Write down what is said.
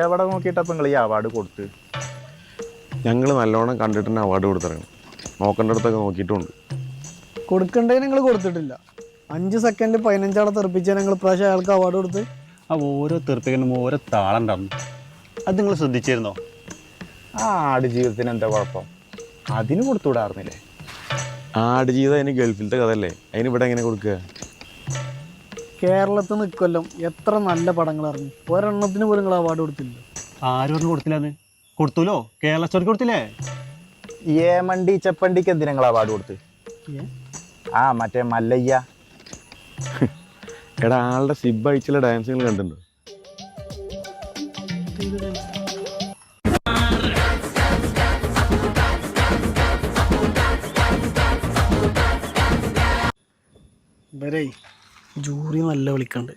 എവിടെ നോക്കിയിട്ടപ്പം നിങ്ങൾ ഈ അവാർഡ് കൊടുത്ത്? ഞങ്ങൾ നല്ലോണം കണ്ടിട്ട് തന്നെ അവാർഡ് കൊടുത്തിറങ്ങണം. നോക്കേണ്ടടുത്തൊക്കെ നോക്കിയിട്ടുണ്ട്. കൊടുക്കണ്ടേ നിങ്ങൾ കൊടുത്തിട്ടില്ല. 5 സെക്കൻഡ് 15 ആളെ തെറിപ്പിച്ചാൽ ഞങ്ങൾ പ്രാവശ്യം അയാൾക്ക് അവാർഡ് കൊടുത്ത്. ആ ഓരോ തെറിപ്പിക്കലും ഓരോ താളുണ്ടായിരുന്നു. അത് നിങ്ങൾ ശ്രദ്ധിച്ചിരുന്നോ? ആ ആടുജീവിതത്തിന് എന്താ കുഴപ്പം? അതിന് കൊടുത്തുവിടാറുന്നില്ലേ? ആടുജീവിതം അതിന് ഗൾഫിലത്തെ കഥയല്ലേ, അതിന് ഇവിടെ എങ്ങനെ കൊടുക്കുക? കേരളത്തിൽ നിൽക്കൊല്ലം എത്ര നല്ല പടങ്ങൾ ഇറങ്ങി, ഒരെണ്ണത്തിന് പോലും നിങ്ങൾ അവാർഡ് കൊടുത്തില്ല. ആരും പറഞ്ഞു കൊടുത്തില്ലാന്ന്? കൊടുത്തല്ലോ, കേരള സ്റ്റോറിക്ക് കൊടുത്തില്ലേ? ഏമണ്ടി ചെപ്പണ്ടിക്ക് എന്തിനാ നിങ്ങൾ അവാർഡ് കൊടുത്ത്? ആ മറ്റേ മല്ലയ്യ. എടാ, ആളുടെ സിബ് അയച്ചുള്ള ഡാൻസുകൾ കണ്ടിട്ടുണ്ടോ? ഇവരെ ജൂറി നല്ല വിളിക്കണ്ട്.